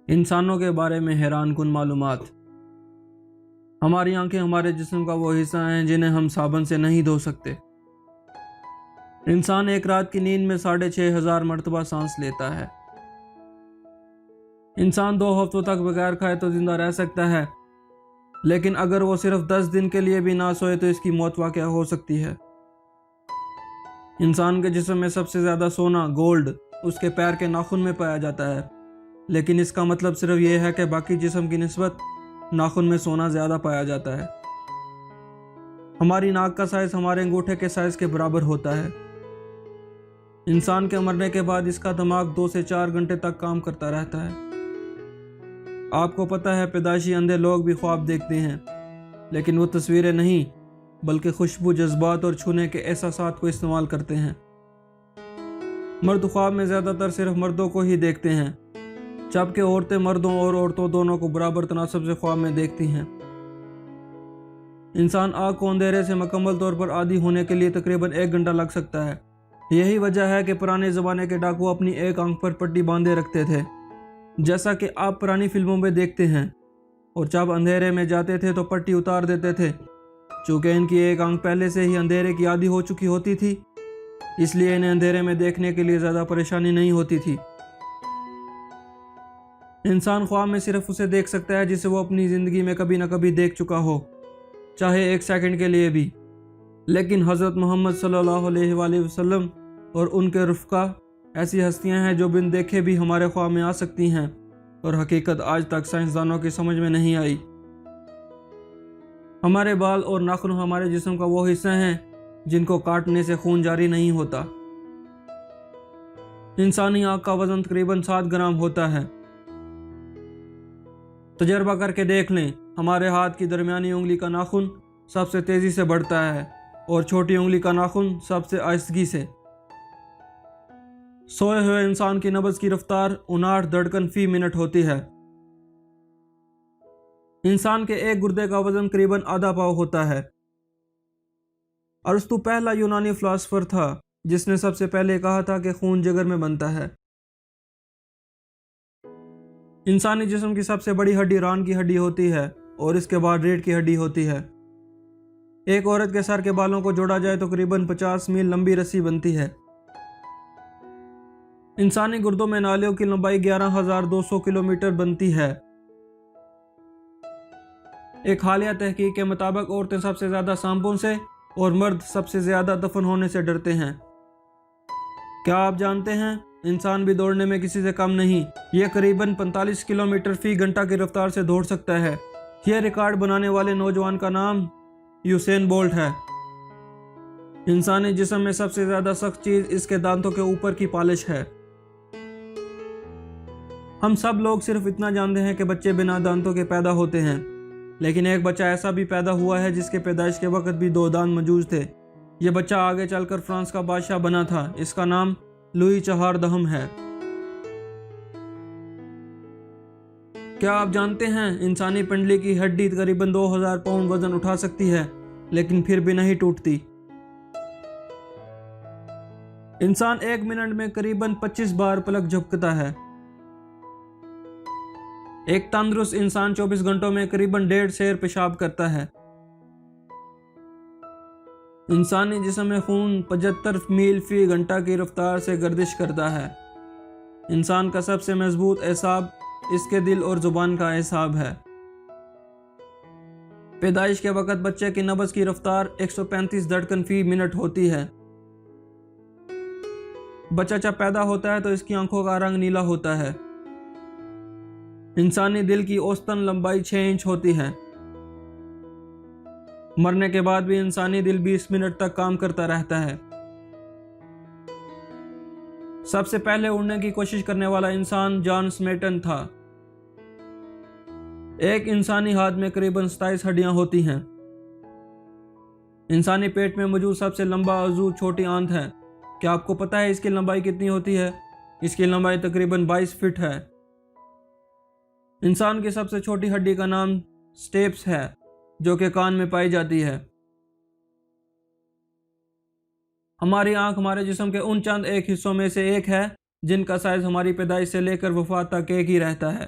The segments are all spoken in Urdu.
انسانوں کے بارے میں حیران کن معلومات۔ ہماری آنکھیں ہمارے جسم کا وہ حصہ ہیں جنہیں ہم صابن سے نہیں دھو سکتے۔ انسان ایک رات کی نیند میں 6,500 مرتبہ سانس لیتا ہے۔ انسان 2 ہفتوں تک بغیر کھائے تو زندہ رہ سکتا ہے، لیکن اگر وہ صرف 10 دن کے لیے بھی نہ سوئے تو اس کی موت واقع ہو سکتی ہے۔ انسان کے جسم میں سب سے زیادہ سونا گولڈ اس کے پیر کے ناخن میں پایا جاتا ہے، لیکن اس کا مطلب صرف یہ ہے کہ باقی جسم کی نسبت ناخن میں سونا زیادہ پایا جاتا ہے۔ ہماری ناک کا سائز ہمارے انگوٹھے کے سائز کے برابر ہوتا ہے۔ انسان کے مرنے کے بعد اس کا دماغ 2 سے 4 گھنٹے تک کام کرتا رہتا ہے۔ آپ کو پتہ ہے پیدائشی اندھے لوگ بھی خواب دیکھتے ہیں، لیکن وہ تصویریں نہیں بلکہ خوشبو، جذبات اور چھونے کے احساسات کو استعمال کرتے ہیں۔ مرد خواب میں زیادہ تر صرف مردوں کو ہی دیکھتے ہیں، جبکہ عورتیں مردوں اور عورتوں دونوں کو برابر تناسب سے خواب میں دیکھتی ہیں۔ انسان آنکھ کو اندھیرے سے مکمل طور پر عادی ہونے کے لیے تقریباً 1 گھنٹہ لگ سکتا ہے۔ یہی وجہ ہے کہ پرانے زمانے کے ڈاکو اپنی ایک آنکھ پر پٹی باندھے رکھتے تھے، جیسا کہ آپ پرانی فلموں میں دیکھتے ہیں، اور جب اندھیرے میں جاتے تھے تو پٹی اتار دیتے تھے۔ چونکہ ان کی ایک آنکھ پہلے سے ہی اندھیرے کی عادی ہو چکی ہوتی تھی، اس لیے انہیں اندھیرے میں دیکھنے کے لیے زیادہ پریشانی نہیں ہوتی تھی۔ انسان خواب میں صرف اسے دیکھ سکتا ہے جسے وہ اپنی زندگی میں کبھی نہ کبھی دیکھ چکا ہو، چاہے 1 سیکنڈ کے لیے بھی۔ لیکن حضرت محمد صلی اللہ علیہ وآلہ وسلم اور ان کے رفقا ایسی ہستیاں ہیں جو بن دیکھے بھی ہمارے خواب میں آ سکتی ہیں، اور حقیقت آج تک سائنسدانوں کی سمجھ میں نہیں آئی۔ ہمارے بال اور ناخن ہمارے جسم کا وہ حصہ ہیں جن کو کاٹنے سے خون جاری نہیں ہوتا۔ انسانی آنکھ کا وزن تقریباً 7 گرام ہوتا ہے۔ تجربہ کر کے دیکھ لیں، ہمارے ہاتھ کی درمیانی انگلی کا ناخن سب سے تیزی سے بڑھتا ہے اور چھوٹی انگلی کا ناخن سب سے آہستگی سے۔ سوئے ہوئے انسان کی نبض کی رفتار 59 دھڑکن فی منٹ ہوتی ہے۔ انسان کے ایک گردے کا وزن قریباً آدھا پاؤ ہوتا ہے۔ ارسطو پہلا یونانی فلاسفر تھا جس نے سب سے پہلے کہا تھا کہ خون جگر میں بنتا ہے۔ انسانی جسم کی سب سے بڑی ہڈی ران کی ہڈی ہوتی ہے اور اس کے بعد ریڑھ کی ہڈی ہوتی ہے۔ ایک عورت کے سر کے بالوں کو جوڑا جائے تو قریباً 50 میل لمبی رسی بنتی ہے۔ انسانی گردوں میں نالیوں کی لمبائی 11,200 کلومیٹر بنتی ہے۔ ایک حالیہ تحقیق کے مطابق عورتیں سب سے زیادہ سانپوں سے اور مرد سب سے زیادہ دفن ہونے سے ڈرتے ہیں۔ کیا آپ جانتے ہیں انسان بھی دوڑنے میں کسی سے کم نہیں، یہ قریباً 45 کلومیٹر فی گھنٹہ کی رفتار سے دوڑ سکتا ہے۔ یہ ریکارڈ بنانے والے نوجوان کا نام یوسین بولٹ ہے۔ انسانی جسم میں سب سے زیادہ سخت چیز اس کے دانتوں کے اوپر کی پالش ہے۔ ہم سب لوگ صرف اتنا جانتے ہیں کہ بچے بنا دانتوں کے پیدا ہوتے ہیں، لیکن ایک بچہ ایسا بھی پیدا ہوا ہے جس کے پیدائش کے وقت بھی 2 دانت موجود تھے۔ یہ بچہ آگے چل کر فرانس کا بادشاہ بنا تھا۔ اس کا نام لوئی 14 ہے۔ کیا آپ جانتے ہیں انسانی پنڈلی کی ہڈی تقریباً 2000 پاؤنڈ وزن اٹھا سکتی ہے، لیکن پھر بھی نہیں ٹوٹتی۔ انسان 1 منٹ میں قریباً 25 بار پلک جھپکتا ہے۔ ایک تندرست انسان 24 گھنٹوں میں قریباً 1.5 سیر پیشاب کرتا ہے۔ انسانی جسم میں خون 75 میل فی گھنٹہ کی رفتار سے گردش کرتا ہے۔ انسان کا سب سے مضبوط اعصاب اس کے دل اور زبان کا اعصاب ہے۔ پیدائش کے وقت بچے کی نبض کی رفتار 135 دھڑکن فی منٹ ہوتی ہے۔ بچہ جب پیدا ہوتا ہے تو اس کی آنکھوں کا رنگ نیلا ہوتا ہے۔ انسانی دل کی اوسطاً لمبائی 6 انچ ہوتی ہے۔ مرنے کے بعد بھی انسانی دل 20 منٹ تک کام کرتا رہتا ہے۔ سب سے پہلے اڑنے کی کوشش کرنے والا انسان جان سمیٹن تھا۔ ایک انسانی ہاتھ میں قریباً 27 ہڈیاں ہوتی ہیں۔ انسانی پیٹ میں موجود سب سے لمبا عضو چھوٹی آنت ہے۔ کیا آپ کو پتہ ہے اس کی لمبائی کتنی ہوتی ہے؟ اس کی لمبائی تقریباً 22 فٹ ہے۔ انسان کی سب سے چھوٹی ہڈی کا نام سٹیپس ہے، جو کہ کان میں پائی جاتی ہے۔ ہماری آنکھ ہمارے جسم کے ان چند ایک حصوں میں سے ایک ہے جن کا سائز ہماری پیدائش سے لے کر وفات تک ایک ہی رہتا ہے۔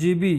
GB